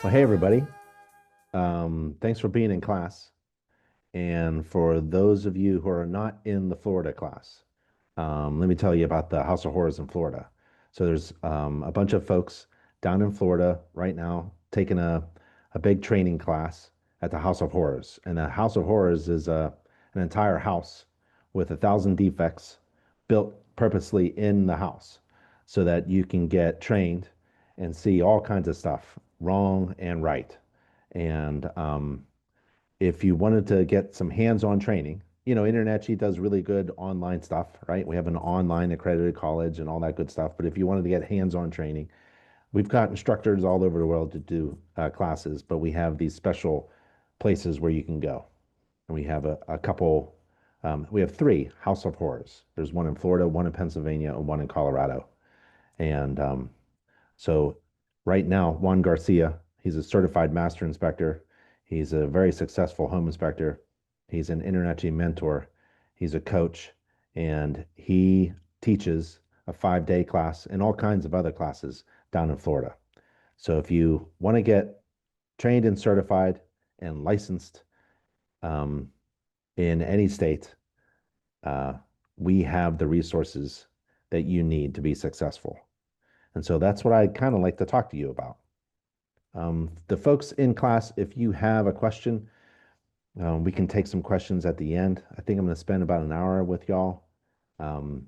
Well, hey, everybody. Thanks for being in class. And for those of you who are not in the Florida class, let me tell you about the House of Horrors in Florida. So there's a bunch of folks down in Florida right now taking a big training class at the House of Horrors. And the House of Horrors is an entire house with 1,000 defects built purposely in the house so that you can get trained and see all kinds of stuff, wrong and right. And if you wanted to get some hands-on training, InterNACHI does really good online stuff, right? We have an online accredited college and all that good stuff. But if you wanted to get hands-on training, we've got instructors all over the world to do classes, but we have these special places where you can go. And we have a couple, we have three House of Horrors. There's one in Florida, one in Pennsylvania, and one in Colorado. And so right now, Juan Garcia, he's a certified master inspector. He's a very successful home inspector. He's an InterNACHI mentor. He's a coach, and he teaches a 5-day class and all kinds of other classes down in Florida. So if you want to get trained and certified and licensed um, in any state, uh, we have the resources that you need to be successful. And so that's what I kind of like to talk to you about. The folks in class, if you have a question, we can take some questions at the end. I think I'm going to spend about an hour with y'all. Um,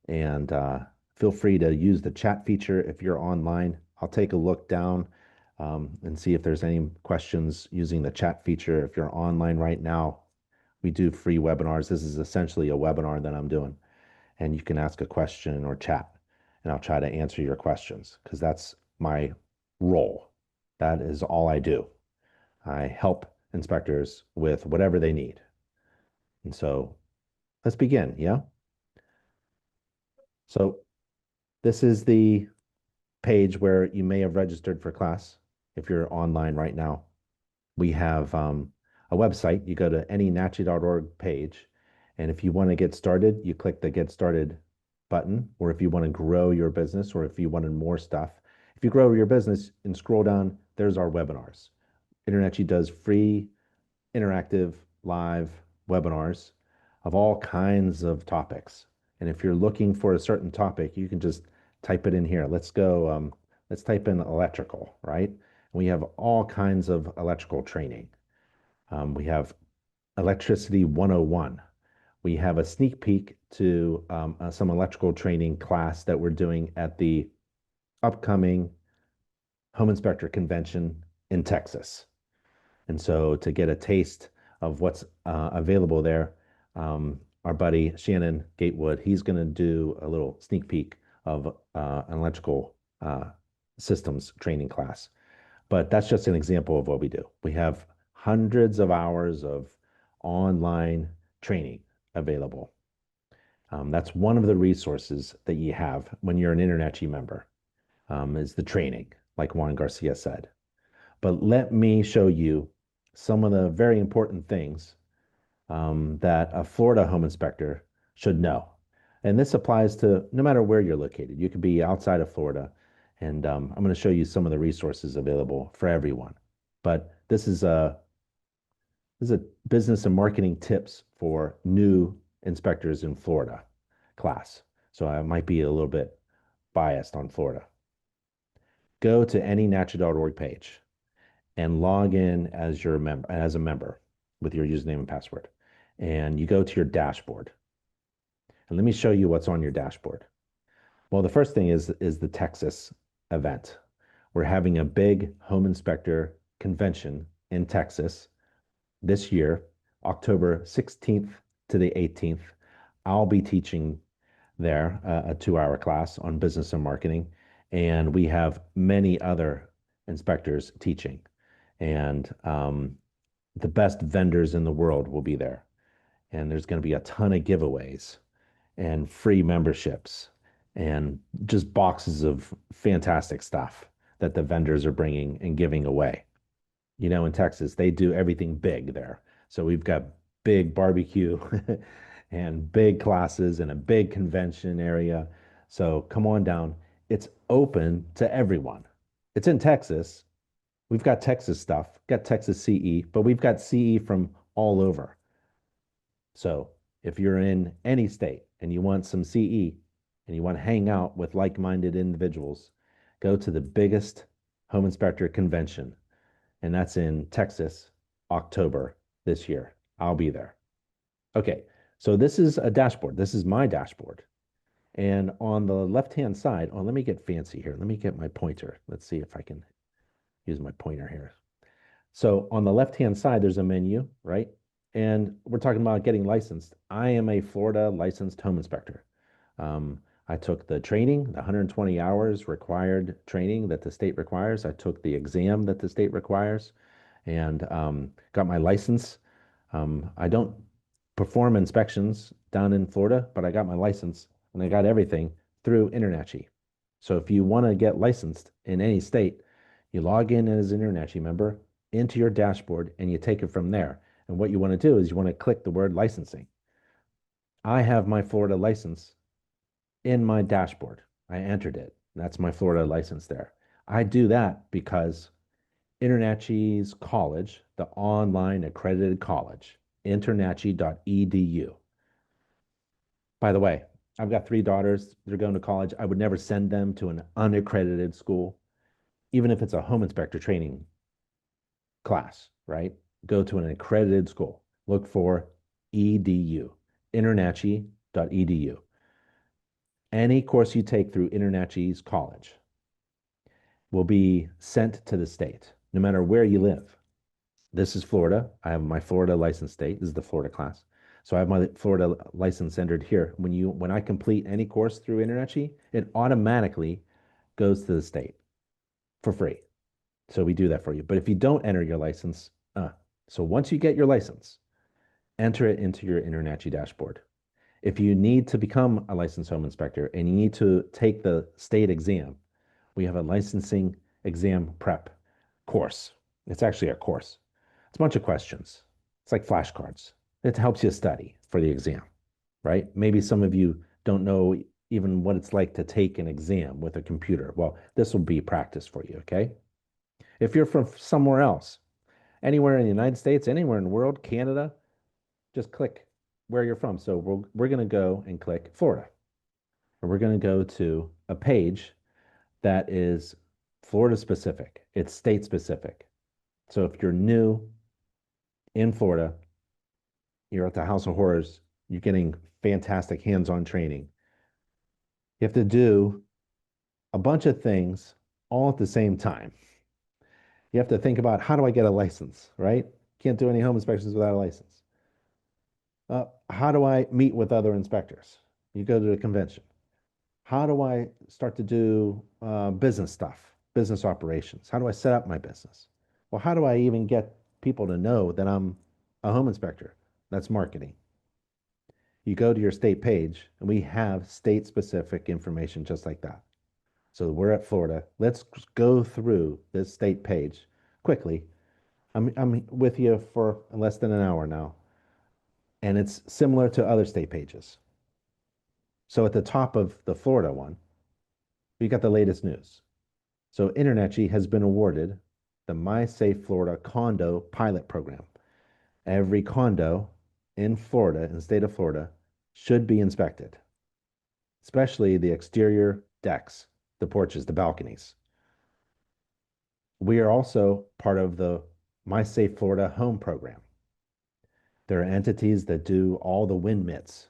and feel free to use the chat feature if you're online. I'll take a look down and see if there's any questions using the chat feature. If you're online right now, we do free webinars. This is essentially a webinar that I'm doing. And you can ask a question or chat, and I'll try to answer your questions because that's my role. That is all I do. I help inspectors with whatever they need. And so let's begin. Yeah. So this is the page where you may have registered for class if you're online right now. We have a website. You go to anynachi.org page. And if you want to get started, you click the Get Started button. Or if you want to grow your business, or if you wanted more stuff, if you grow your business and scroll down, there's our webinars. InterNACHI does free, interactive, live webinars of all kinds of topics. And if you're looking for a certain topic, you can just type it in here. Let's go, let's type in electrical, right? We have all kinds of electrical training. We have Electricity 101. We have a sneak peek to some electrical training class that we're doing at the upcoming Home Inspector Convention in Texas. And so to get a taste of what's available there, our buddy Shannon Gatewood, he's going to do a little sneak peek of an electrical systems training class. But that's just an example of what we do. We have hundreds of hours of online training available. That's one of the resources that you have when you're an InterNACHI member, is the training, like Juan Garcia said. But let me show you some of the very important things that a Florida home inspector should know. And this applies to no matter where you're located. You could be outside of Florida, and I'm going to show you some of the resources available for everyone. But this is a business and marketing tips for new inspectors in Florida class. So I might be a little bit biased on Florida. Go to anynachi.org page and log in as a member with your username and password. And you go to your dashboard. And let me show you what's on your dashboard. Well, the first thing is the Texas event. We're having a big home inspector convention in Texas this year, October 16th to the 18th. I'll be teaching there a 2-hour class on business and marketing. And we have many other inspectors teaching. And the best vendors in the world will be there. And there's going to be a ton of giveaways and free memberships and just boxes of fantastic stuff that the vendors are bringing and giving away. In Texas, they do everything big there. So we've got big barbecue and big classes and a big convention area. So come on down. It's open to everyone. It's in Texas, We've got Texas stuff, got Texas CE, but we've got CE from all over. So if you're in any state and you want some CE and you want to hang out with like-minded individuals, go to the biggest home inspector convention, and that's in Texas, October this year. I'll be there. Okay, so this is a dashboard. This is my dashboard. And on the left-hand side, oh, let me get fancy here. Let me get my pointer. Let's see if I can use my pointer here. So on the left-hand side, there's a menu, right? And we're talking about getting licensed. I am a Florida licensed home inspector. I took the training, the 120 hours required training that the state requires. I took the exam that the state requires and got my license. I don't perform inspections down in Florida, but I got my license and I got everything through InterNACHI. So if you want to get licensed in any state, you log in as an InterNACHI member into your dashboard and you take it from there. And what you want to do is you want to click the word licensing. I have my Florida license in my dashboard. I entered it. That's my Florida license there. I do that because InterNACHI's college, the online accredited college, internachi.edu. By the way, I've got 3 daughters. They're going to college. I would never send them to an unaccredited school, even if it's a home inspector training class, right? Go to an accredited school. Look for edu, internachi.edu. Any course you take through InterNACHI's college will be sent to the state, no matter where you live. This is Florida. I have my Florida license state. This is the Florida class. So I have my Florida license entered here. When I complete any course through InterNACHI, it automatically goes to the state for free. So we do that for you. But if you don't enter your license, so once you get your license, enter it into your InterNACHI dashboard. If you need to become a licensed home inspector and you need to take the state exam, we have a licensing exam prep course. It's actually a course. It's a bunch of questions. It's like flashcards. It helps you study for the exam, right? Maybe some of you don't know even what it's like to take an exam with a computer. Well, this will be practice for you, okay? If you're from somewhere else, anywhere in the United States, anywhere in the world, Canada, just click where you're from. So we're going to go and click Florida. And we're going to go to a page that is Florida specific. It's state specific. So if you're new in Florida, you're at the House of Horrors, you're getting fantastic hands-on training. You have to do a bunch of things all at the same time. You have to think about, how do I get a license, right? Can't do any home inspections without a license. How do I meet with other inspectors? You go to a convention. How do I start to do business stuff, business operations? How do I set up my business? Well, how do I even get people to know that I'm a home inspector? That's marketing. You go to your state page, and we have state-specific information just like that. So we're at Florida. Let's go through this state page quickly. I'm with you for less than an hour now, and it's similar to other state pages. So at the top of the Florida one, we got the latest news. So InterNACHI has been awarded the My Safe Florida condo pilot program. Every condo in Florida, in the state of Florida, should be inspected, especially the exterior decks, the porches, the balconies. We are also part of the My Safe Florida home program. There are entities that do all the wind mits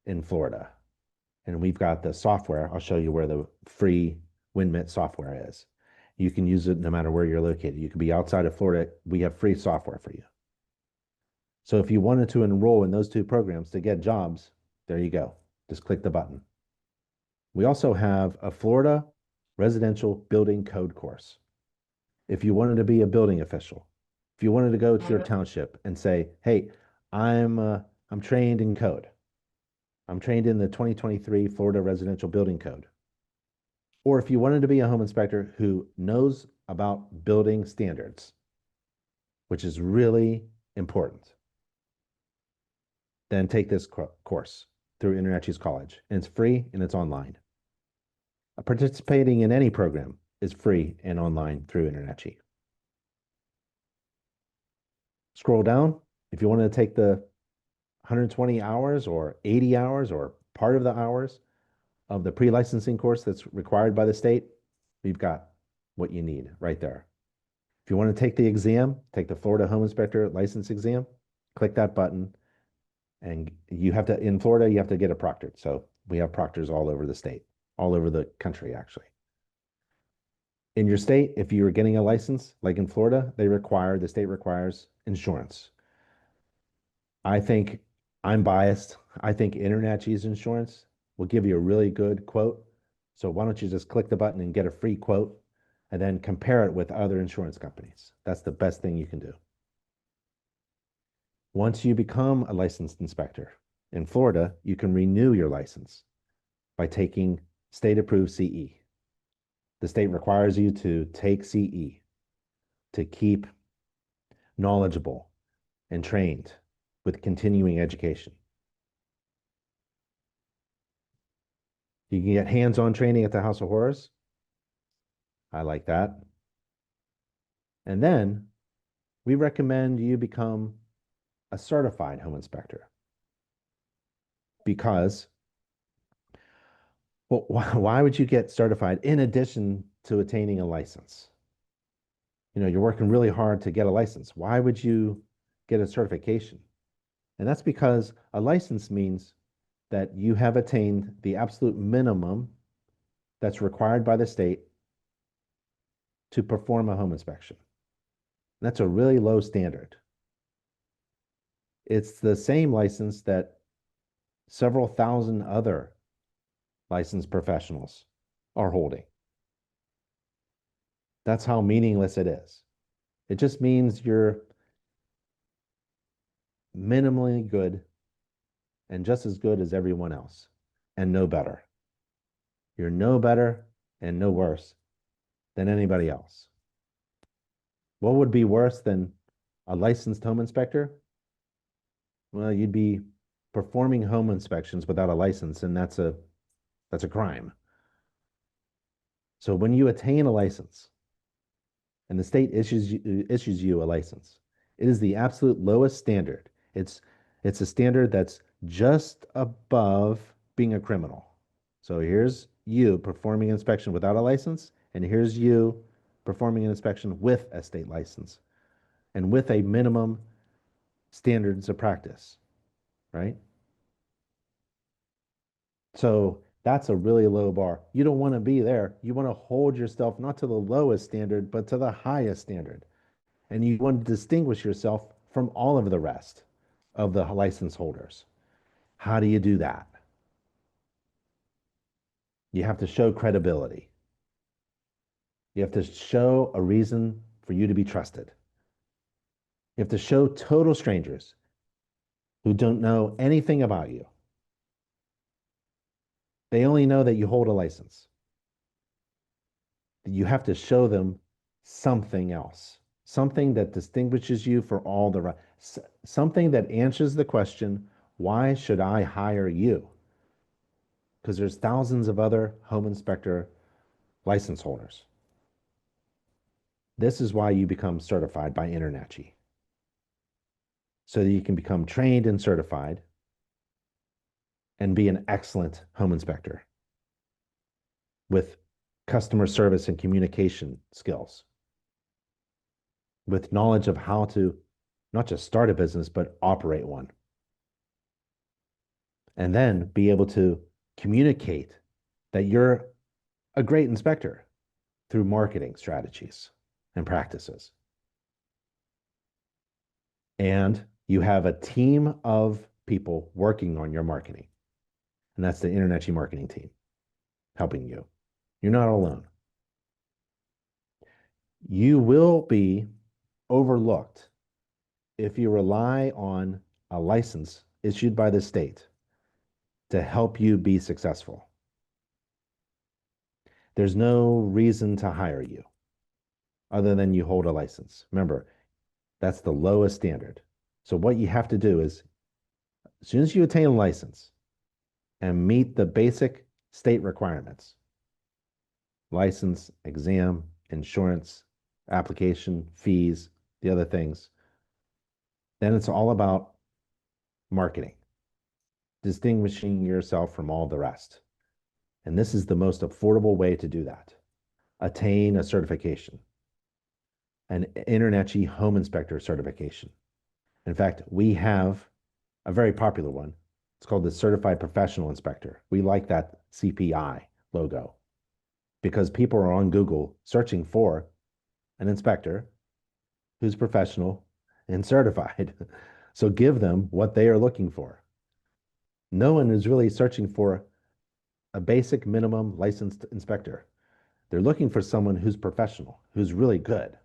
in Florida. And we've got the software. I'll show you where the free WindMit software is. You can use it no matter where you're located. You could be outside of Florida. We have free software for you. So if you wanted to enroll in those 2 programs to get jobs, there you go. Just click the button. We also have a Florida residential building code course. If you wanted to be a building official, if you wanted to go to your township and say, hey, I'm trained in code. I'm trained in the 2023 Florida Residential Building Code. Or if you wanted to be a home inspector who knows about building standards, which is really important, then take this course through InterNACHI's college. And it's free and it's online. Participating in any program is free and online through InterNACHI. Scroll down. If you want to take the 120 hours or 80 hours or part of the hours of the pre-licensing course that's required by the state, we've got what you need right there. If you want to take the exam, take the Florida Home Inspector license exam, click that button. And you have to, in Florida, you have to get it proctored. So we have proctors all over the state, all over the country, actually. In your state, if you're getting a license, like in Florida, the state requires insurance. I think I'm biased. I think InterNACHI's insurance will give you a really good quote. So why don't you just click the button and get a free quote and then compare it with other insurance companies? That's the best thing you can do. Once you become a licensed inspector in Florida, you can renew your license by taking state-approved CE. The state requires you to take CE to keep knowledgeable and trained with continuing education. You can get hands-on training at the House of Horrors. I like that. And then we recommend you become a certified home inspector because, well, why would you get certified in addition to attaining a license? You know, you're working really hard to get a license. Why would you get a certification? And that's because a license means that you have attained the absolute minimum that's required by the state to perform a home inspection. That's a really low standard. It's the same license that several thousand other licensed professionals are holding. That's how meaningless it is. It just means you're minimally good and just as good as everyone else and no better. You're no better and no worse than anybody else. What would be worse than a licensed home inspector? Well, you'd be performing home inspections without a license, and that's a crime. So when you attain a license and the state issues you a license, it is the absolute lowest standard. It's a standard that's just above being a criminal. So here's you performing inspection without a license, and here's you performing an inspection with a state license and with a minimum standards of practice, right? So that's a really low bar. You don't want to be there. You want to hold yourself not to the lowest standard, but to the highest standard. And you want to distinguish yourself from all of the rest of the license holders. How do you do that? You have to show credibility. You have to show a reason for you to be trusted. You have to show total strangers who don't know anything about you. They only know that you hold a license. You have to show them something else, something that distinguishes you for all the rest, something that answers the question, why should I hire you? Because there's thousands of other home inspector license holders. This is why you become certified by InterNACHI. So that you can become trained and certified and be an excellent home inspector with customer service and communication skills, with knowledge of how to not just start a business, but operate one. And then be able to communicate that you're a great inspector through marketing strategies and practices. And you have a team of people working on your marketing. And that's the InterNACHI marketing team helping you. You're not alone. You will be overlooked if you rely on a license issued by the state to help you be successful. There's no reason to hire you other than you hold a license. Remember, that's the lowest standard. So what you have to do is, as soon as you attain a license and meet the basic state requirements, license, exam, insurance, application, fees, the other things, Then it's all about marketing, distinguishing yourself from all the rest. And this is the most affordable way to do that. Attain a certification, an InterNACHI home inspector certification. In fact, we have a very popular one. It's called the Certified Professional Inspector. We like that CPI logo because people are on Google searching for an inspector who's professional and certified. So give them what they are looking for. No one is really searching for a basic minimum licensed inspector. They're looking for someone who's professional, who's really good.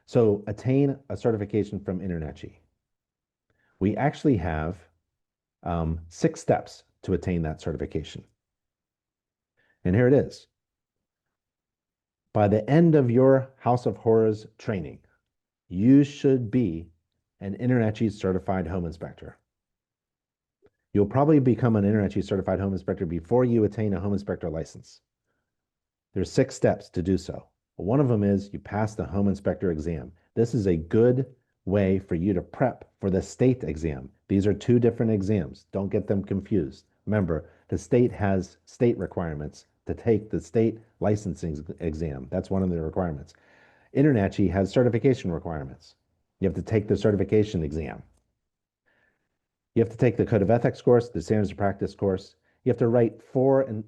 So attain a certification from InterNACHI. We actually have 6 steps to attain that certification. And here it is. By the end of your House of Horrors training, you should be an InterNACHI certified home inspector. You'll probably become an InterNACHI certified home inspector before you attain a home inspector license. There's 6 steps to do so. One of them is you pass the home inspector exam. This is a good way for you to prep for the state exam. These are 2 different exams. Don't get them confused. Remember, the state has state requirements to take the state licensing exam. That's one of the requirements. InterNACHI has certification requirements. You have to take the certification exam. You have to take the Code of Ethics course, the Standards of Practice course. You have to write 4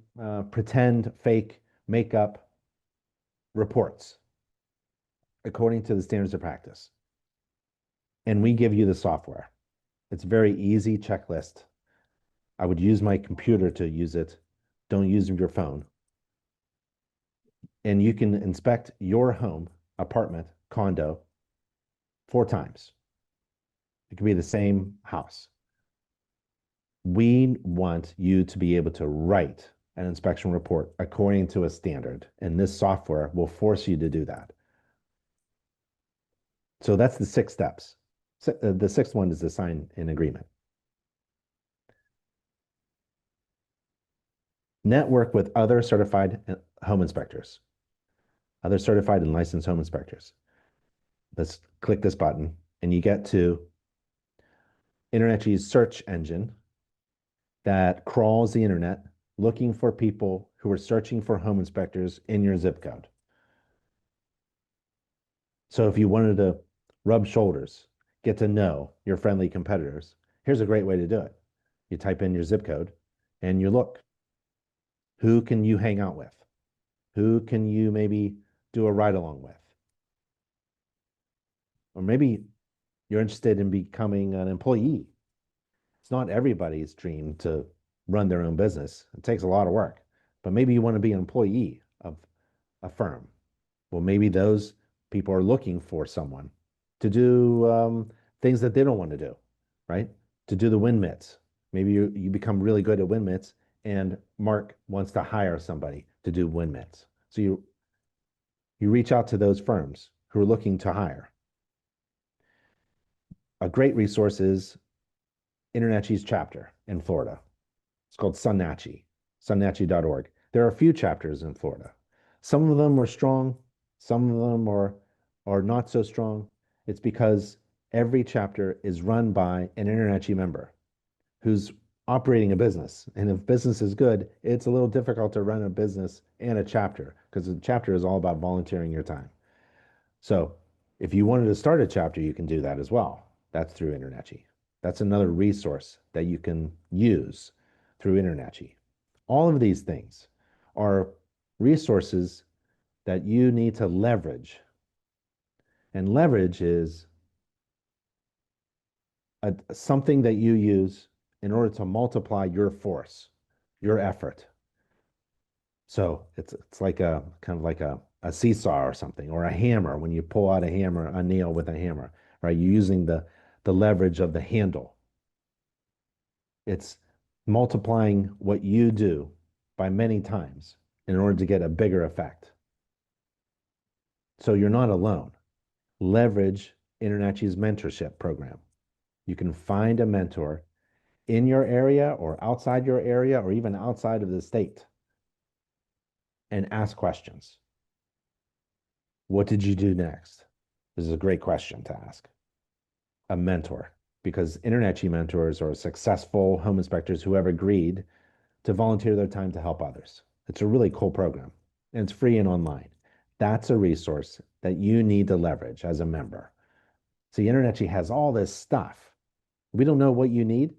pretend, fake, make up reports according to the Standards of Practice. And we give you the software. It's a very easy checklist. I would use my computer to use it. Don't use your phone. And you can inspect your home, apartment, condo 4 times. It could be the same house. We want you to be able to write an inspection report according to a standard, and this software will force you to do that. So that's the 6 steps. The 6th one is to sign an agreement. Network with other certified home inspectors, other certified and licensed home inspectors. Let's click this button, and you get to InterNACHI's search engine that crawls the internet looking for people who are searching for home inspectors in your zip code. So if you wanted to rub shoulders, get to know your friendly competitors, here's a great way to do it. You type in your zip code and you look. Who can you hang out with? Who can you maybe do a ride along with? Or maybe you're interested in becoming an employee. It's not everybody's dream to run their own business. It takes a lot of work, but maybe you want to be an employee of a firm. Well, maybe those people are looking for someone to do things that they don't want to do, right? To do the wind mitts. Maybe you become really good at wind mitts, and Mark wants to hire somebody to do wind mitts. So you reach out to those firms who are looking to hire. A great resource is InterNACHI's chapter in Florida. It's called SunNACHI, sunnachi.org. There are a few chapters in Florida. Some of them are strong, some of them are not so strong. It's because every chapter is run by an InterNACHI member who's operating a business. And if business is good, it's a little difficult to run a business and a chapter because a chapter is all about volunteering your time. So if you wanted to start a chapter, you can do that as well. That's through InterNACHI. That's another resource that you can use through InterNACHI. All of these things are resources that you need to leverage. And leverage is something that you use in order to multiply your force, your effort. So it's like a kind of like a seesaw or something, or a hammer. When you pull out a hammer, a nail with a hammer, right? You're using the leverage of the handle. It's multiplying what you do by many times in order to get a bigger effect. So you're not alone. Leverage InterNACHI's mentorship program. You can find a mentor in your area or outside your area or even outside of the state and ask questions. What did you do next? This is a great question to ask. a mentor, because InterNACHI mentors are successful home inspectors who have agreed to volunteer their time to help others. It's a really cool program, and it's free and online. That's a resource that you need to leverage as a member. See, InterNACHI has all this stuff. We don't know what you need.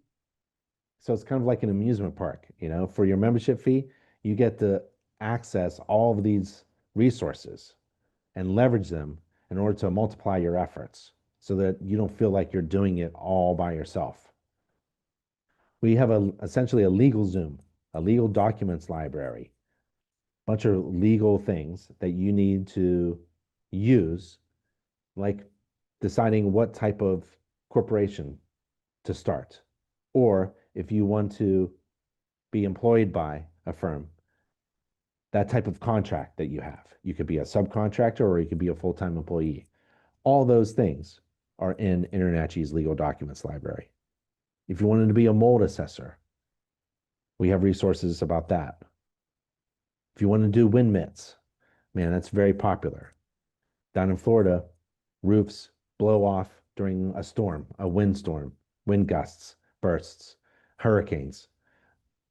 So it's kind of like an amusement park, for your membership fee, you get to access all of these resources and leverage them in order to multiply your efforts so that you don't feel like you're doing it all by yourself. We have essentially a legal Zoom, a legal documents library, a bunch of legal things that you need to use, like deciding what type of corporation to start, or if you want to be employed by a firm, that type of contract that you have. You could be a subcontractor or you could be a full-time employee. All those things are in InterNACHI's legal documents library. If you wanted to be a mold assessor, we have resources about that. If you want to do wind mits, man, that's very popular. Down in Florida, roofs blow off during a storm, a windstorm, wind gusts, bursts, hurricanes.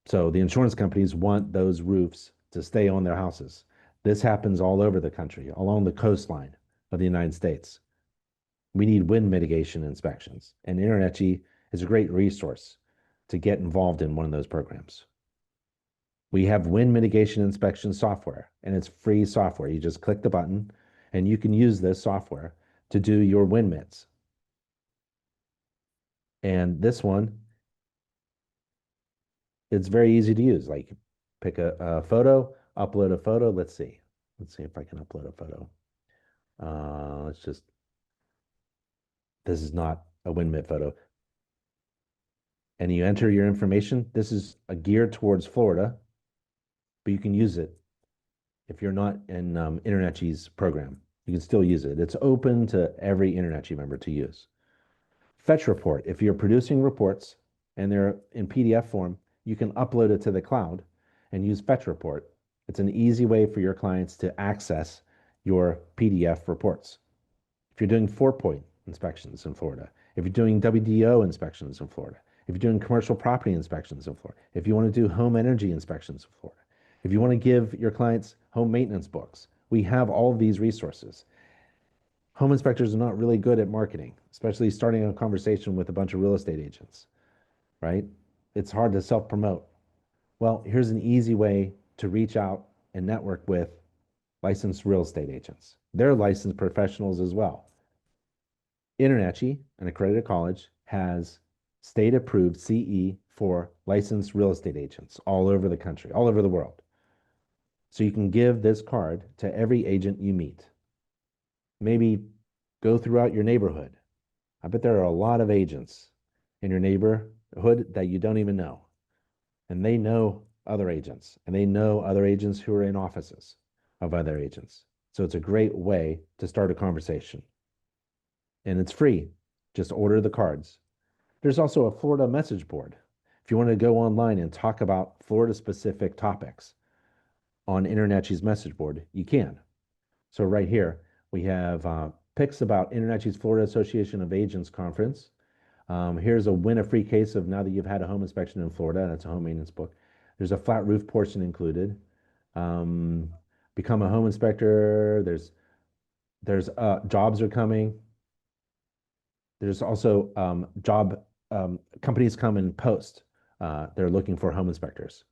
So the insurance companies want those roofs to stay on their houses. This happens all over the country, along the coastline of the United States. We need wind mitigation inspections, and InterNACHI is a great resource to get involved in one of those programs. We have wind mitigation inspection software, and it's free software. You just click the button, and you can use this software to do your wind mits. And this one, it's very easy to use. Like, pick a photo, upload a photo. Let's see if I can upload a photo. This is not a wind mit photo. And you enter your information. This is geared towards Florida, but you can use it if you're not in InterNACHI's program. You can still use it. It's open to every InterNACHI member to use. Fetch report. If you're producing reports and they're in PDF form, you can upload it to the cloud and use Fetch report. It's an easy way for your clients to access your PDF reports. If you're doing 4-point inspections in Florida, if you're doing WDO inspections in Florida, if you're doing commercial property inspections in Florida, if you want to do home energy inspections in Florida, if you want to give your clients home maintenance books, we have all of these resources. Home inspectors are not really good at marketing, especially starting a conversation with a bunch of real estate agents, right? It's hard to self-promote. Well, here's an easy way to reach out and network with licensed real estate agents. They're licensed professionals as well. InterNACHI, an accredited college, has state-approved CE for licensed real estate agents all over the country, all over the world. So you can give this card to every agent you meet. Maybe go throughout your neighborhood. I bet there are a lot of agents in your neighborhood that you don't even know. And they know other agents, and they know other agents who are in offices of other agents. So it's a great way to start a conversation. And it's free. Just order the cards. There's also a Florida message board. If you want to go online and talk about Florida-specific topics on InterNACHI's message board, you can. So right here, we have pics about InterNACHI's Florida Association of Agents conference. Here's a win a free case of now that you've had a home inspection in Florida. That's a home maintenance book. There's a flat roof portion included. Become a home inspector. There's jobs are coming. There's also job companies come and post. They're looking for home inspectors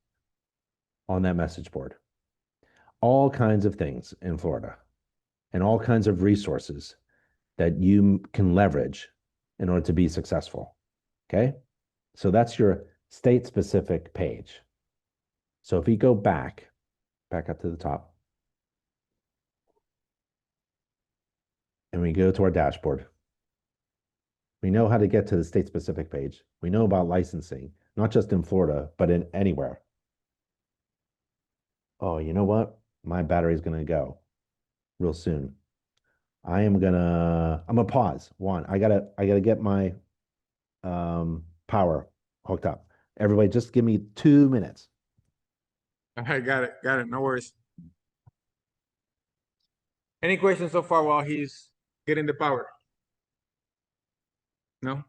on that message board. All kinds of things in Florida and all kinds of resources that you can leverage in order to be successful. Okay? So that's your state-specific page. So if we go back up to the top, and we go to our dashboard, we know how to get to the state-specific page. We know about licensing, not just in Florida, but in anywhere. Oh, you know what? My battery's gonna go real soon. I'm gonna pause. I gotta get my power hooked up. Everybody, just give me 2 minutes. All right, got it. No worries. Any questions so far while he's getting the power? No?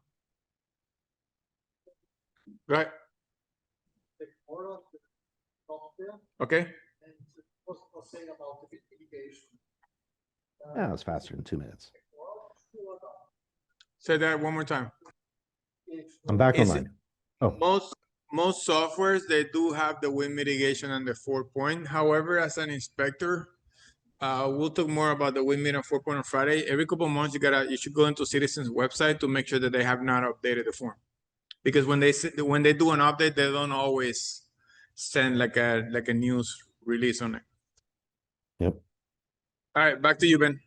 Go ahead. Okay. Yeah, it was faster than 2 minutes. Say that one more time. I'm back Is it online. Oh, most softwares they do have the wind mitigation and the 4-point. However, as an inspector, we'll talk more about the wind meter 4-point on Friday. Every couple of months, you should go into Citizens website to make sure that they have not updated the form, because when they do an update, they don't always send like a news release on it. yep. All right, back to you, Ben.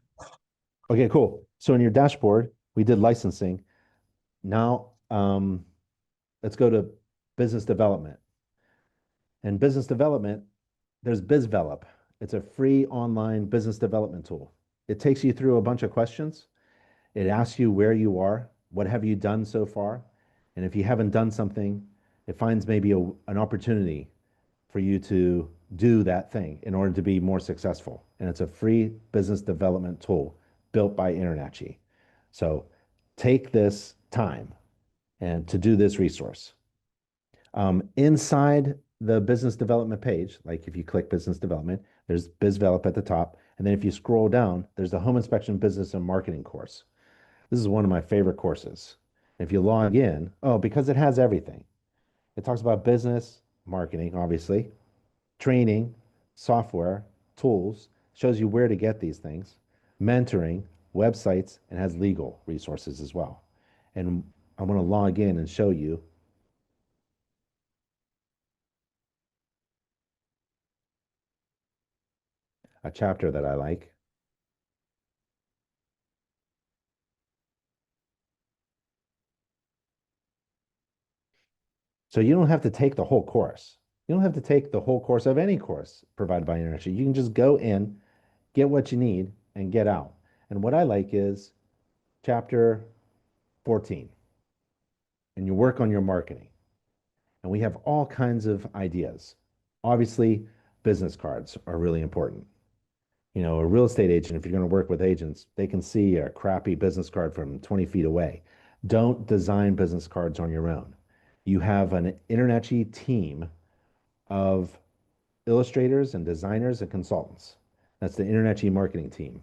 Okay, cool. So in your dashboard, we did licensing. Now, let's go to business development. And business development, there's BizDevelop. It's a free online business development tool. It takes you through a bunch of questions. It asks you where you are, what have you done so far, and if you haven't done something, it finds maybe an opportunity for you to do that thing in order to be more successful. And it's a free business development tool built by InterNACHI. So take this time and to do this resource. Inside the business development page, like if you click business development, there's BizDevelop at the top. And then if you scroll down, there's the home inspection business and marketing course. This is one of my favorite courses. If you log in, oh, because it has everything. It talks about business, marketing, obviously, training, software, tools, shows you where to get these things, mentoring, websites, and has legal resources as well. And I'm going to log in and show you a chapter that I like. So you don't have to take the whole course. You don't have to take the whole course of any course provided by InterNACHI. You can just go in, get what you need, and get out. And what I like is chapter 14, and you work on your marketing. And we have all kinds of ideas. Obviously, business cards are really important. You know, a real estate agent, if you're going to work with agents, they can see a crappy business card from 20 feet away. Don't design business cards on your own. You have an InterNACHI team of illustrators and designers and consultants. That's the InterNACHI marketing team.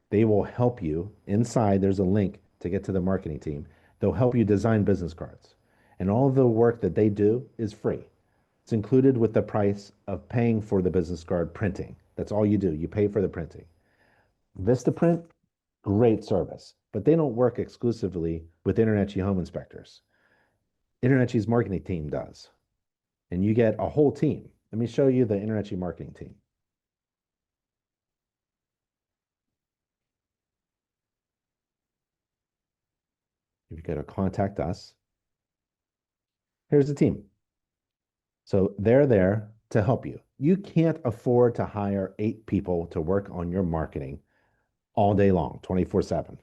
They will help you. Inside, there's a link to get to the marketing team. They'll help you design business cards. And all the work that they do is free. It's included with the price of paying for the business card printing. That's all you do. You pay for the printing. Vistaprint, great service, but they don't work exclusively with InterNACHI home inspectors. InterNACHI's marketing team does. And you get a whole team. Let me show you the InterNACHI marketing team. If you go to contact us, here's the team. So they're there to help you. You can't afford to hire 8 people to work on your marketing all day long, 24/7.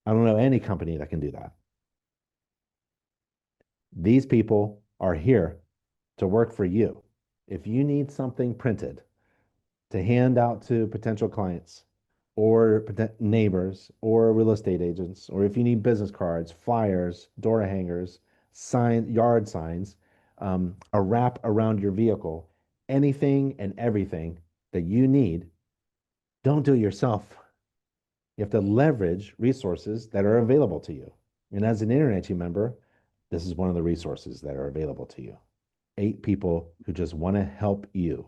I don't know any company that can do that. These people are here to work for you. If you need something printed to hand out to potential clients or neighbors or real estate agents, or if you need business cards, flyers, door hangers, yard signs, a wrap around your vehicle, anything and everything that you need, don't do it yourself. You have to leverage resources that are available to you. And as an InterNACHI member, this is one of the resources that are available to you. 8 people who just want to help you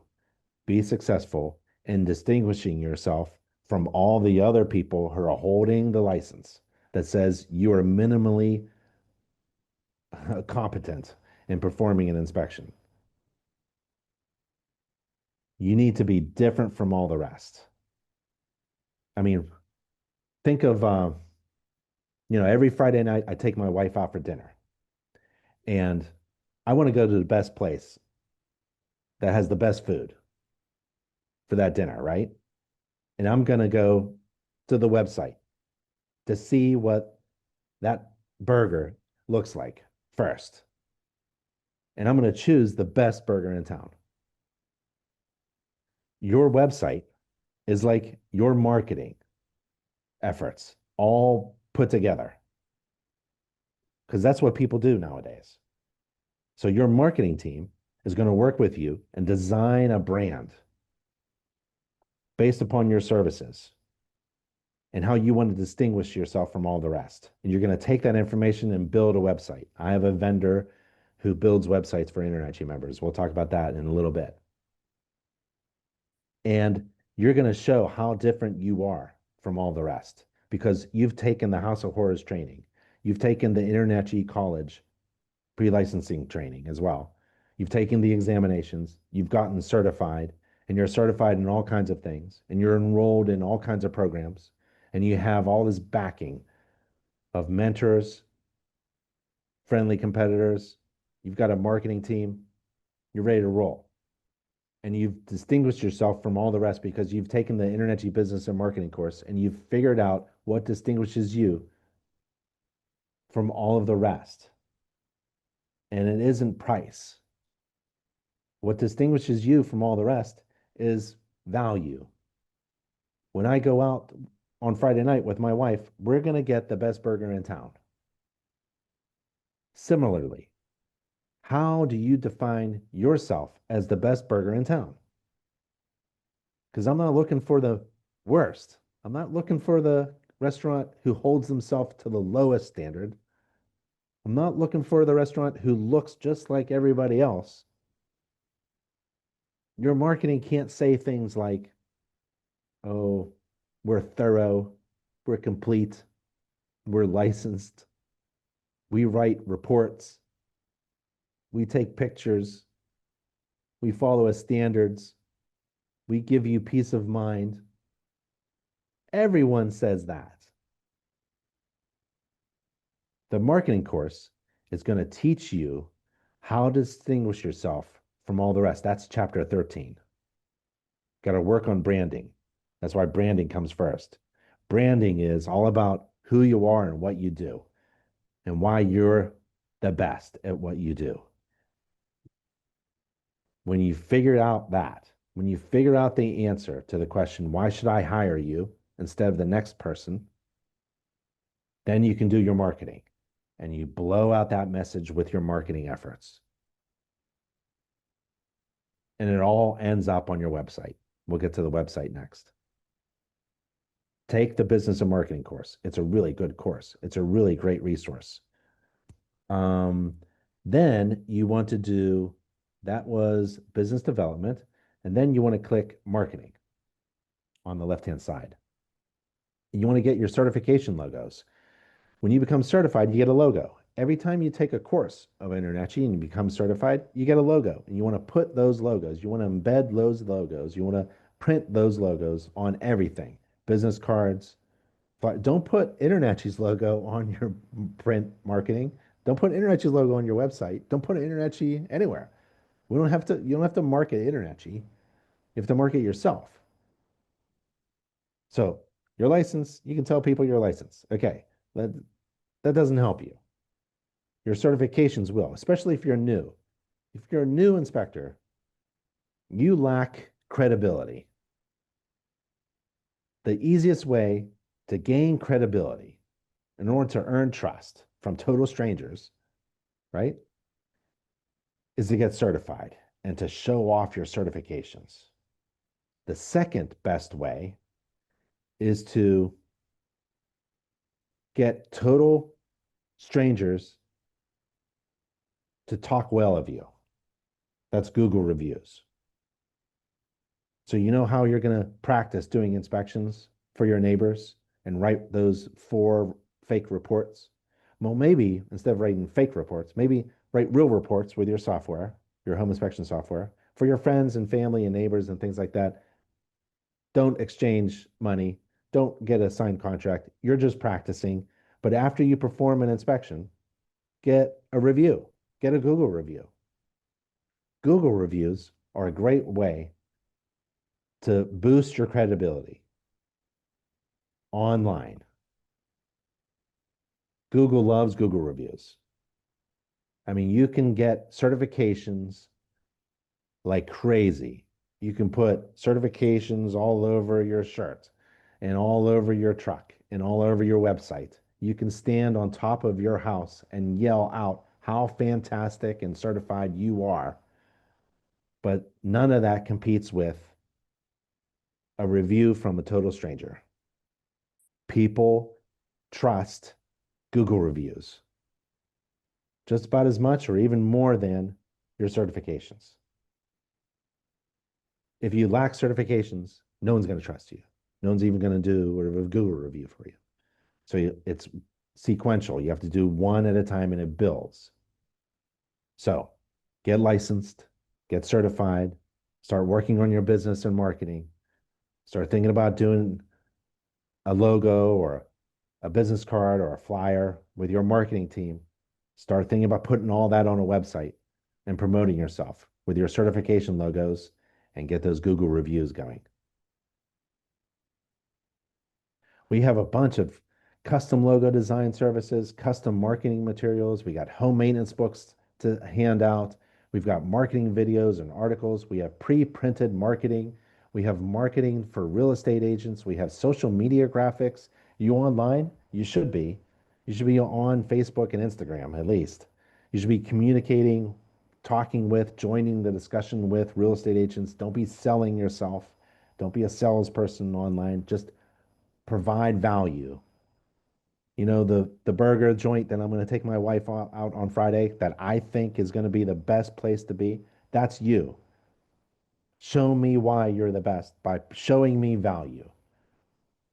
be successful in distinguishing yourself from all the other people who are holding the license that says you are minimally competent in performing an inspection. You need to be different from all the rest. I mean, think of, every Friday night I take my wife out for dinner and I want to go to the best place that has the best food for that dinner, right? And I'm going to go to the website to see what that burger looks like first. And I'm going to choose the best burger in town. Your website is like your marketing efforts all put together. because that's what people do nowadays. So your marketing team is going to work with you and design a brand based upon your services and how you want to distinguish yourself from all the rest. And you're going to take that information and build a website. I have a vendor who builds websites for InterNACHI members. We'll talk about that in a little bit. And you're going to show how different you are from all the rest because you've taken the House of Horrors training. You've taken the InterNACHI college pre-licensing training as well. You've taken the examinations, you've gotten certified, and you're certified in all kinds of things, and you're enrolled in all kinds of programs, and you have all this backing of mentors, friendly competitors. You've got a marketing team. You're ready to roll. And you've distinguished yourself from all the rest because you've taken the InterNACHI business and marketing course and you've figured out what distinguishes you from all of the rest. And it isn't price. What distinguishes you from all the rest is value. When I go out on Friday night with my wife, we're going to get the best burger in town. Similarly, how do you define yourself as the best burger in town? Because I'm not looking for the worst. I'm not looking for the restaurant who holds themselves to the lowest standard. I'm not looking for the restaurant who looks just like everybody else. Your marketing can't say things like, oh, we're thorough, we're complete, we're licensed, we write reports, we take pictures, we follow a standards, we give you peace of mind. Everyone says that. The marketing course is going to teach you how to distinguish yourself from all the rest. That's chapter 13. Got to work on branding. That's why branding comes first. Branding is all about who you are and what you do and why you're the best at what you do. When you figure out that, when you figure out the answer to the question, why should I hire you instead of the next person, then you can do your marketing and you blow out that message with your marketing efforts. And it all ends up on your website. We'll get to the website next. Take the business and marketing course. It's a really good course. It's a really great resource. Then you want to do, that was business development. And then you want to click marketing on the left-hand side. You want to get your certification logos. When you become certified, you get a logo. Every time you take a course of InterNACHI and you become certified, you get a logo. And you want to put those logos, you want to embed those logos, you want to print those logos on everything. Business cards. But don't put InterNACHI's logo on your print marketing. Don't put InterNACHI's logo on your website. Don't put InterNACHI anywhere. You don't have to market InterNACHI. You have to market yourself. So your license, you can tell people your license. Okay, that doesn't help you. Your certifications will, especially if you're new. If you're a new inspector, you lack credibility. The easiest way to gain credibility in order to earn trust from total strangers, right, is to get certified and to show off your certifications. The second best way is to get total strangers to talk well of you. That's Google reviews. So you know how you're going to practice doing inspections for your neighbors and write those 4 fake reports? Well, maybe instead of writing fake reports, maybe write real reports with your software, your home inspection software, for your friends and family and neighbors and things like that. Don't exchange money. Don't get a signed contract. You're just practicing. But after you perform an inspection, get a review, get a Google review. Google reviews are a great way to boost your credibility online. Google loves Google reviews. I mean, you can get certifications like crazy. You can put certifications all over your shirt and all over your truck and all over your website. you can stand on top of your house and yell out how fantastic and certified you are. But none of that competes with a review from a total stranger. People trust Google reviews just about as much or even more than your certifications. If you lack certifications, no one's going to trust you. No one's even going to do a Google review for you. So it's sequential. You have to do one at a time and it builds. So get licensed, get certified, start working on your business and marketing, start thinking about doing a logo or a business card or a flyer with your marketing team. Start thinking about putting all that on a website and promoting yourself with your certification logos and get those Google reviews going. We have a bunch of custom logo design services, custom marketing materials. We got home maintenance books to hand out. We've got marketing videos and articles. We have pre-printed marketing. We have marketing for real estate agents. We have social media graphics. You online? You should be. You should be on Facebook and Instagram at least. You should be communicating, talking with, joining the discussion with real estate agents. Don't be selling yourself. Don't be a salesperson online. Just provide value. You know, the burger joint that I'm going to take my wife out on Friday that I think is going to be the best place to be, that's you. Show me why you're the best by showing me value.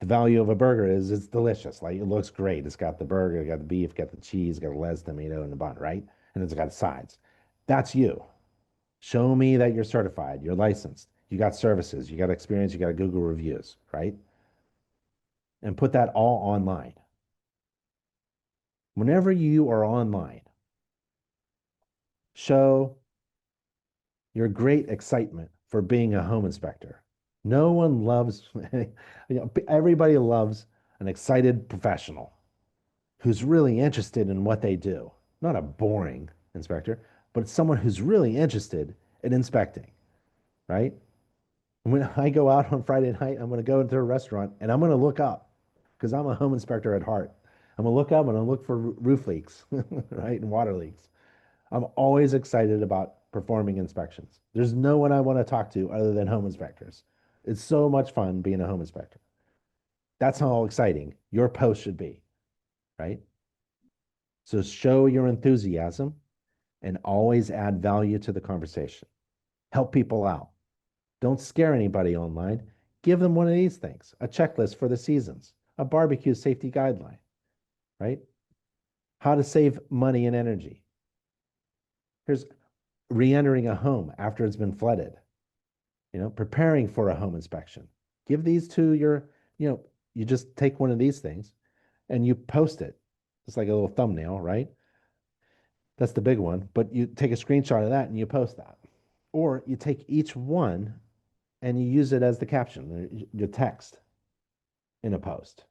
The value of a burger is it's delicious. Like it looks great. It's got the burger, got the beef, got the cheese, got the lettuce, tomato, and the bun, right? And it's got sides. That's you. Show me that you're certified, you're licensed, you got services, you got experience, you got Google reviews, right? And put that all online. Whenever you are online, show your great excitement for being a home inspector. No one loves, everybody loves an excited professional who's really interested in what they do. Not a boring inspector, but someone who's really interested in inspecting, right? When I go out on Friday night, I'm going to go into a restaurant and I'm going to look up because I'm a home inspector at heart. I'm going to look up and I'll look for roof leaks, right? And water leaks. I'm always excited about performing inspections. There's no one I want to talk to other than home inspectors. It's so much fun being a home inspector. That's how exciting your post should be, right? So show your enthusiasm and always add value to the conversation. Help people out. Don't scare anybody online. Give them one of these things, a checklist for the seasons, a barbecue safety guideline, right? How to save money and energy. Here's re-entering a home after it's been flooded, preparing for a home inspection. Give these to you just take one of these things and you post it. It's like a little thumbnail, right? That's the big one, but you take a screenshot of that and you post that. Or you take each one and you use it as the caption, your text in a post.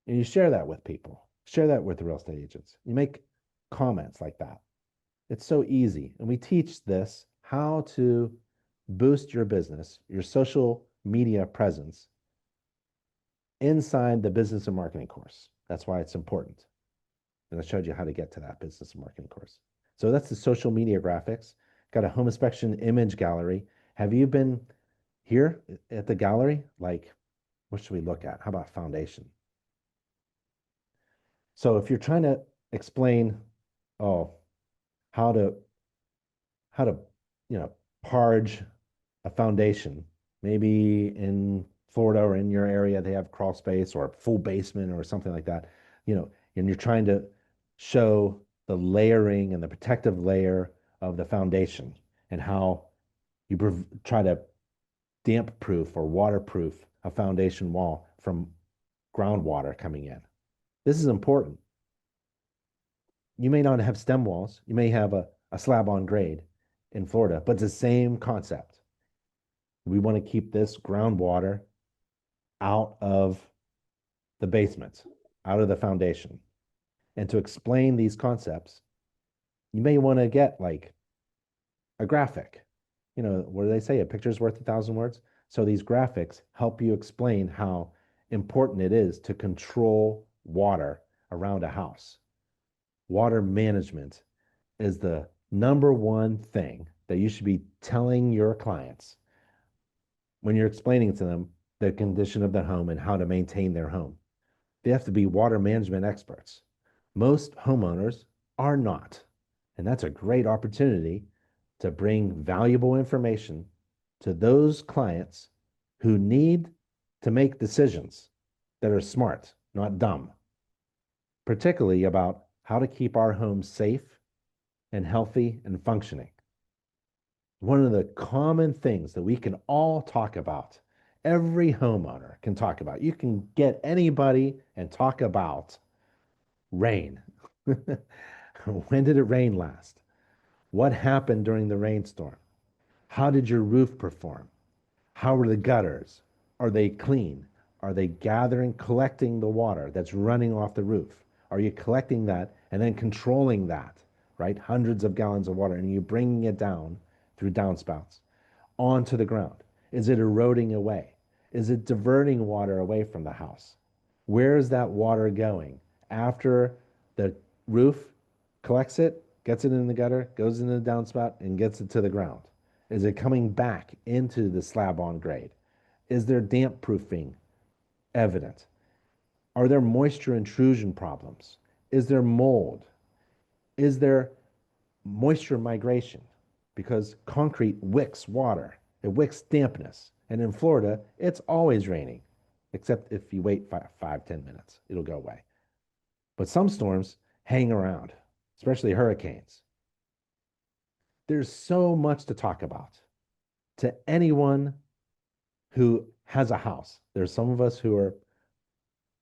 And you share that with people, share that with the real estate agents. You make comments like that. It's so easy. And we teach this how to boost your business, your social media presence inside the business and marketing course. That's why it's important. And I showed you how to get to that business and marketing course. So that's the social media graphics. Got a home inspection image gallery. Have you been here at the gallery? Like, what should we look at? How about foundation? So if you're trying to explain, oh, how to how to, parge a foundation. Maybe in Florida or in your area, they have crawl space or a full basement or something like that, and you're trying to show the layering and the protective layer of the foundation and how you try to damp proof or waterproof a foundation wall from groundwater coming in. This is important. You may not have stem walls. You may have a slab on grade in Florida, but it's the same concept. We want to keep this groundwater out of the basement, out of the foundation. And to explain these concepts, you may want to get like a graphic. What do they say? A picture's worth 1,000 words. So these graphics help you explain how important it is to control water around a house. Water management is the number one thing that you should be telling your clients when you're explaining to them the condition of their home and how to maintain their home. They have to be water management experts. Most homeowners are not. And that's a great opportunity to bring valuable information to those clients who need to make decisions that are smart, not dumb, particularly about how to keep our homes safe and healthy and functioning. One of the common things that we can all talk about, every homeowner can talk about, you can get anybody and talk about rain. When did it rain last? What happened during the rainstorm? How did your roof perform? How are the gutters? Are they clean? Are they collecting the water that's running off the roof? Are you collecting that and then controlling that, right? Hundreds of gallons of water, and you're bringing it down through downspouts onto the ground. Is it eroding away? Is it diverting water away from the house? Where is that water going after the roof collects it, gets it in the gutter, goes into the downspout, and gets it to the ground? Is it coming back into the slab on grade? Is there damp proofing evident? Are there moisture intrusion problems? Is there mold? Is there moisture migration? Because concrete wicks water, it wicks dampness. And in Florida, it's always raining, except if you wait 5, 10 minutes, it'll go away. But some storms hang around, especially hurricanes. There's so much to talk about. To anyone who has a house, there's some of us who are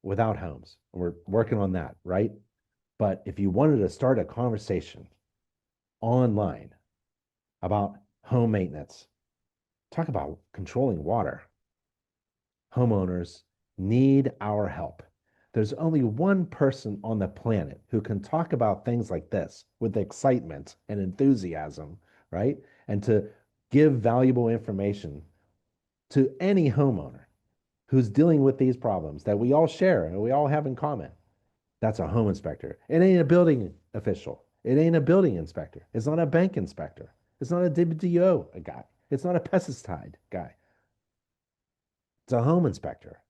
without homes. We're working on that, right? But if you wanted to start a conversation online about home maintenance, talk about controlling water. Homeowners need our help. There's only one person on the planet who can talk about things like this with excitement and enthusiasm, right? And to give valuable information to any homeowner who's dealing with these problems that we all share and we all have in common. That's a home inspector. It ain't a building official. It ain't a building inspector. It's not a bank inspector. It's not a WDO guy. It's not a pesticide guy. It's a home inspector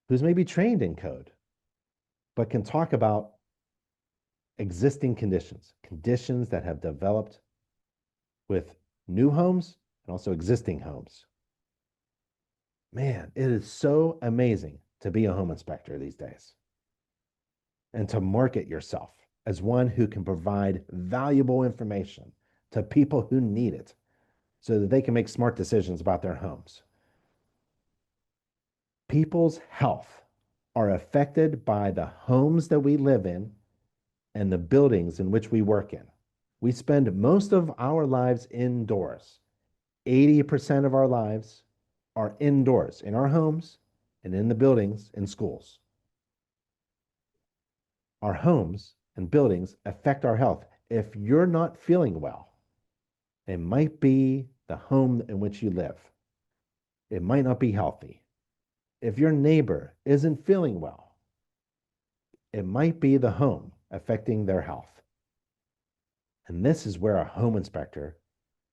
who's maybe trained in code, but can talk about existing conditions, conditions that have developed with new homes and also existing homes. Man, it is so amazing to be a home inspector these days and to market yourself as one who can provide valuable information to people who need it so that they can make smart decisions about their homes. People's health are affected by the homes that we live in and the buildings in which we work in. We spend most of our lives indoors. 80% of our lives are indoors, in our homes and in the buildings in schools. Our homes and buildings affect our health. If you're not feeling well, it might be the home in which you live. It might not be healthy. If your neighbor isn't feeling well, it might be the home affecting their health. And this is where a home inspector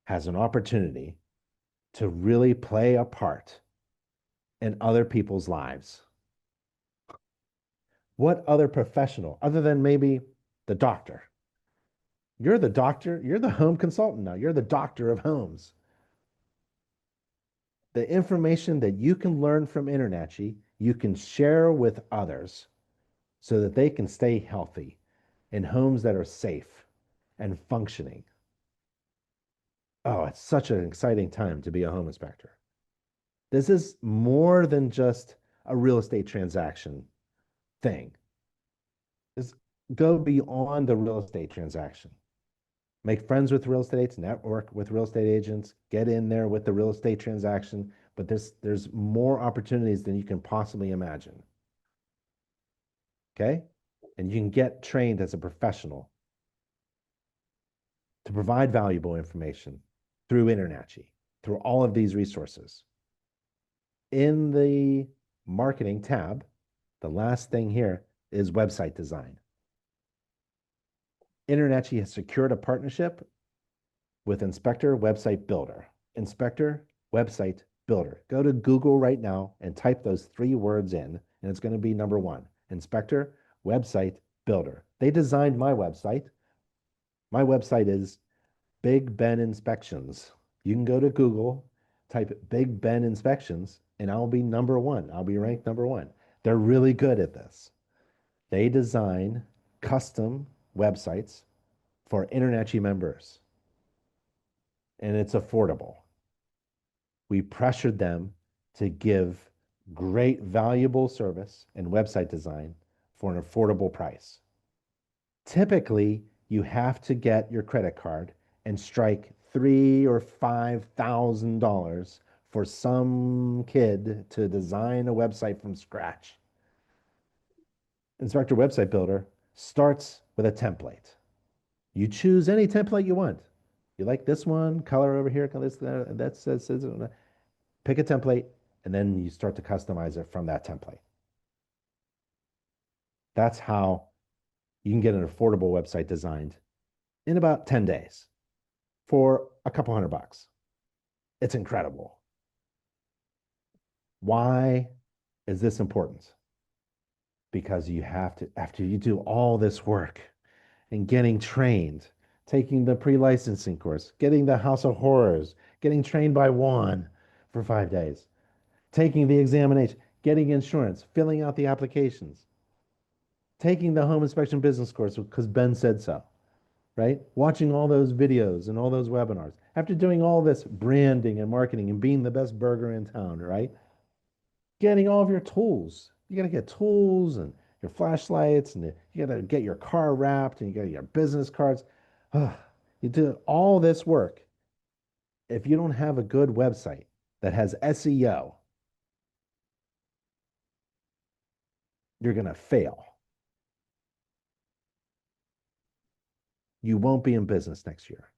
has an opportunity to really play a part in other people's lives. What other professional, other than maybe the doctor? You're the doctor, you're the home consultant now, you're the doctor of homes. The information that you can learn from InterNACHI, you can share with others so that they can stay healthy in homes that are safe and functioning. Oh, it's such an exciting time to be a home inspector. This is more than just a real estate transaction thing. Just go beyond the real estate transaction. Make friends with real estate agents, network with real estate agents, get in there with the real estate transaction, but there's more opportunities than you can possibly imagine. Okay? And you can get trained as a professional to provide valuable information through InterNACHI, through all of these resources. In the marketing tab, the last thing here is website design. InterNACHI has secured a partnership with Inspector Website Builder. Inspector Website Builder. Go to Google right now and type those 3 words in, and it's going to be number 1. Inspector Website Builder. They designed my website. My website is Big Ben Inspections. You can go to Google, type Big Ben Inspections, and I'll be number 1. I'll be ranked number 1. They're really good at this. They design custom websites for InterNACHI members, and it's affordable. We pressured them to give great, valuable service and website design for an affordable price. Typically, you have to get your credit card and strike $3,000 or $5,000 for some kid to design a website from scratch. Inspector Website Builder starts with a template. You choose any template you want. You like this one, color over here, color this, that says, pick a template, and then you start to customize it from that template. That's how you can get an affordable website designed in about 10 days for a couple $100. It's incredible. Why is this important? Because you have to, after you do all this work and getting trained, taking the pre-licensing course, getting the House of Horrors, getting trained by Juan for 5 days, taking the examination, getting insurance, filling out the applications, taking the home inspection business course because Ben said so, right? Watching all those videos and all those webinars. After doing all this branding and marketing and being the best burger in town, right? Getting all of your tools. You got to get tools and your flashlights, and you got to get your car wrapped, and you got to get your business cards. You do all this work. If you don't have a good website that has SEO, you're going to fail. You won't be in business next year.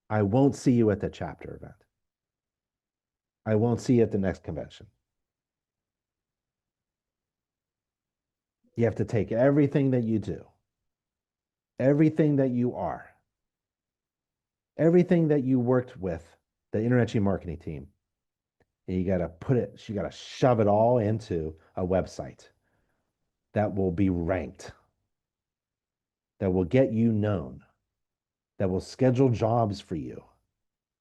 I won't see you at the chapter event. I won't see you at the next convention. You have to take everything that you do, everything that you are, everything that you worked with the InterNACHI marketing team, and you got to shove it all into a website that will be ranked, that will get you known, that will schedule jobs for you.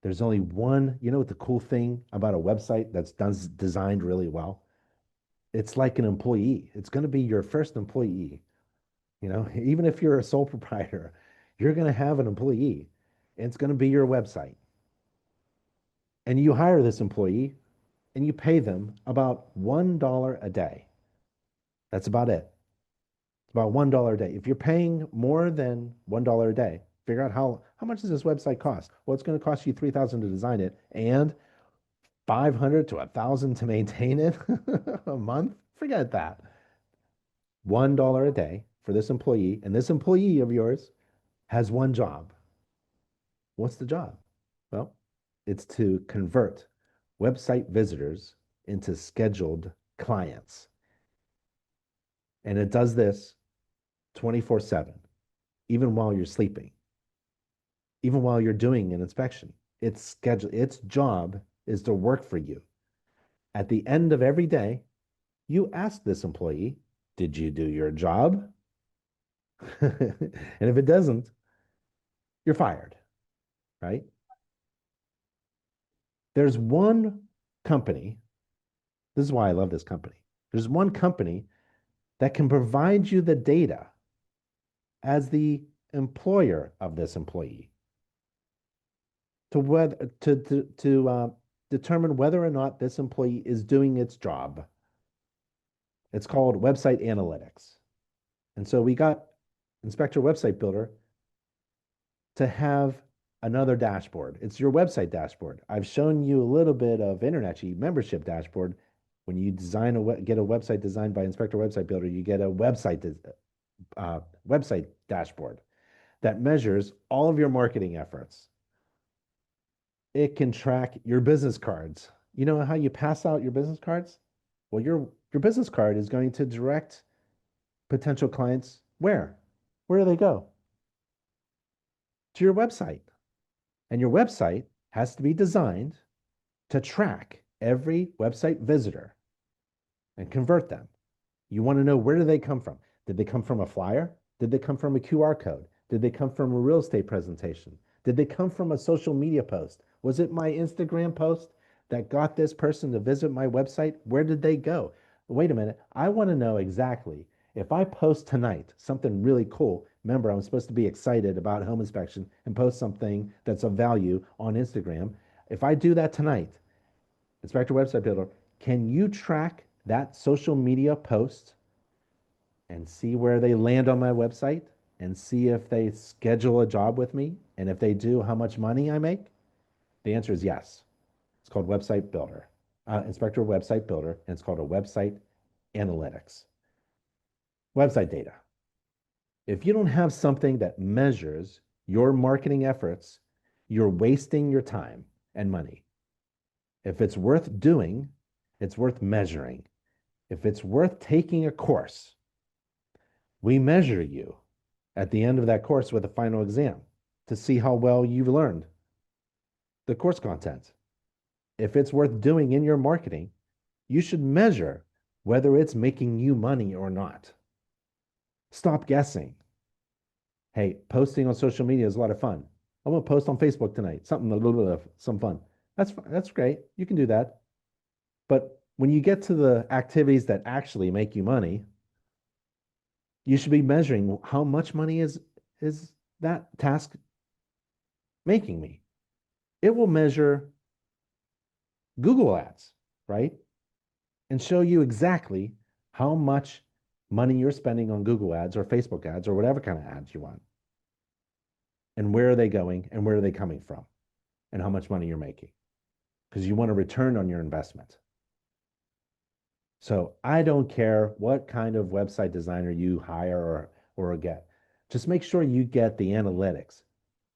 There's only one, you know what the cool thing about a website that's designed really well? It's like an employee. It's going to be your first employee. You know, even if you're a sole proprietor, you're going to have an employee. And it's going to be your website. And you hire this employee and you pay them about $1 a day. That's about it. It's about $1 a day. If you're paying more than $1 a day, figure out how much does this website cost? Well, it's going to cost you $3,000 to design it and $500 to $1,000 to maintain it a month. Forget that. $1 a day for this employee, and this employee of yours has one job. What's the job? Well, it's to convert website visitors into scheduled clients. And it does this 24/7, even while you're sleeping, even while you're doing an inspection. Its job is to work for you. At the end of every day, you ask this employee, did you do your job? And if it doesn't, you're fired, right? There's one company, this is why I love this company. There's one company that can provide you the data as the employer of this employee to determine whether or not this employee is doing its job. It's called website analytics. And so we got Inspector Website Builder to have another dashboard. It's your website dashboard. I've shown you a little bit of InterNACHI membership dashboard. When you get a website designed by Inspector Website Builder, you get a website dashboard that measures all of your marketing efforts. It can track your business cards. You know how you pass out your business cards? Well, your business card is going to direct potential clients where? Where do they go? To your website. And your website has to be designed to track every website visitor and convert them. You want to know, where do they come from? Did they come from a flyer? Did they come from a QR code? Did they come from a real estate presentation? Did they come from a social media post? Was it my Instagram post that got this person to visit my website? Where did they go? Wait a minute. I want to know exactly, if I post tonight something really cool. Remember, I'm supposed to be excited about home inspection and post something that's of value on Instagram. If I do that tonight, Inspector Website Builder, can you track that social media post and see where they land on my website and see if they schedule a job with me? And if they do, how much money I make? The answer is yes. It's called Website Builder, Inspector Website Builder, and it's called a website analytics. Website data. If you don't have something that measures your marketing efforts, you're wasting your time and money. If it's worth doing, it's worth measuring. If it's worth taking a course, we measure you at the end of that course with a final exam to see how well you've learned the course content. If it's worth doing in your marketing, you should measure whether it's making you money or not. Stop guessing. Hey, posting on social media is a lot of fun. I'm gonna post on Facebook tonight, something a little bit of some fun. That's great. You can do that. But when you get to the activities that actually make you money, you should be measuring how much money is that task making me. It will measure Google ads, right? And show you exactly how much money you're spending on Google ads or Facebook ads or whatever kind of ads you want. And where are they going and where are they coming from and how much money you're making. Because you want a return on your investment. So I don't care what kind of website designer you hire or get. Just make sure you get the analytics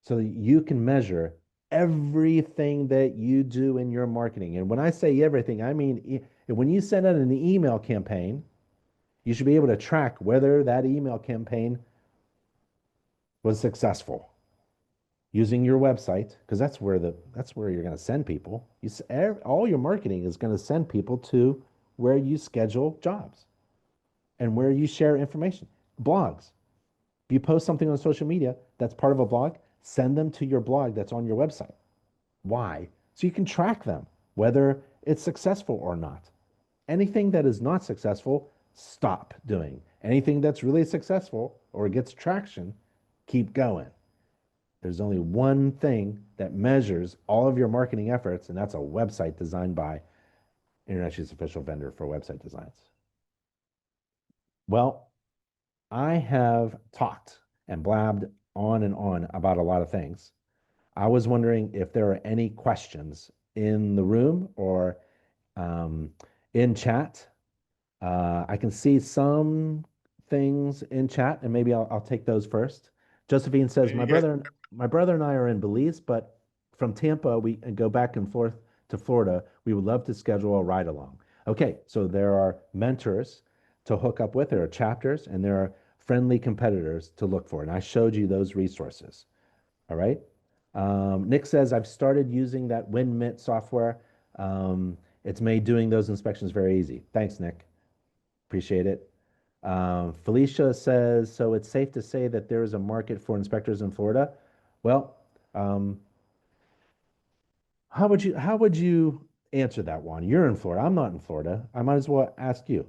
so that you can measure everything that you do in your marketing. And when I say everything, I mean when you send out an email campaign, you should be able to track whether that email campaign was successful using your website, because that's where you're going to send people. All your marketing is going to send people to where you schedule jobs and where you share information. Blogs. If you post something on social media that's part of a blog, send them to your blog that's on your website. Why? So you can track them, whether it's successful or not. Anything that is not successful, stop doing. Anything that's really successful or gets traction, keep going. There's only one thing that measures all of your marketing efforts, and that's a website designed by InterNACHI's official vendor for website designs. Well, I have talked and blabbed on and on about a lot of things. I was wondering if there are any questions in the room or in chat. I can see some things in chat, and maybe I'll take those first. Josephine says, You guys, my brother and I are in Belize, but from Tampa, we go back and forth to Florida. We would love to schedule a ride along. Okay, so there are mentors to hook up with, there are chapters, and there are friendly competitors to look for. And I showed you those resources. All right. Nick says, I've started using that WinMint software. It's made doing those inspections very easy. Thanks, Nick. Appreciate it. Felicia says, so it's safe to say that there is a market for inspectors in Florida. Well, how would you answer that one? You're in Florida. I'm not in Florida. I might as well ask you.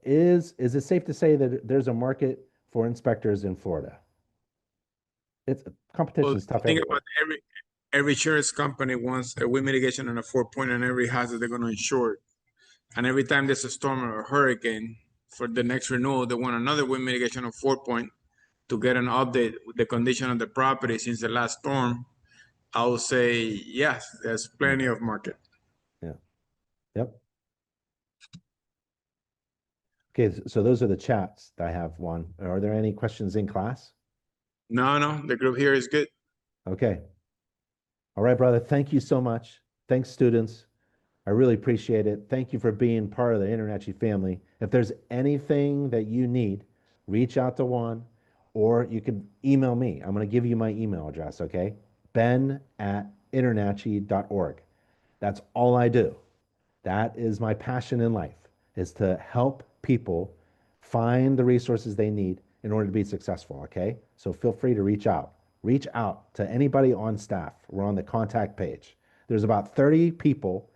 Is it safe to say that there's a market for inspectors in Florida? It's competition well, is tough think everywhere. about every insurance company wants a wind mitigation and a 4 point on every house that they're going to insure. And every time there's a storm or a hurricane, for the next renewal, they want another wind mitigation of 4 point to get an update with the condition of the property since the last storm. I would say yes, there's Yeah. plenty of market. Yeah. Yep. Okay, so those are the chats that I have, Juan. Are there any questions in class? No, the group here is good. Okay. All right, brother. Thank you so much. Thanks, students. I really appreciate it. Thank you for being part of the InterNACHI family. If there's anything that you need, reach out to Juan, or you could email me. I'm going to give you my email address, okay? ben@internachi.org. That's all I do. That is my passion in life, is to help people find the resources they need in order to be successful, okay? So feel free to reach out. Reach out to anybody on staff. We're on the contact page. There's about 30 people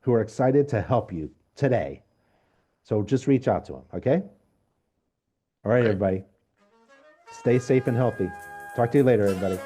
who are excited to help you today. So just reach out to them, okay? All right, Right. everybody. Stay safe and healthy. Talk to you later, everybody.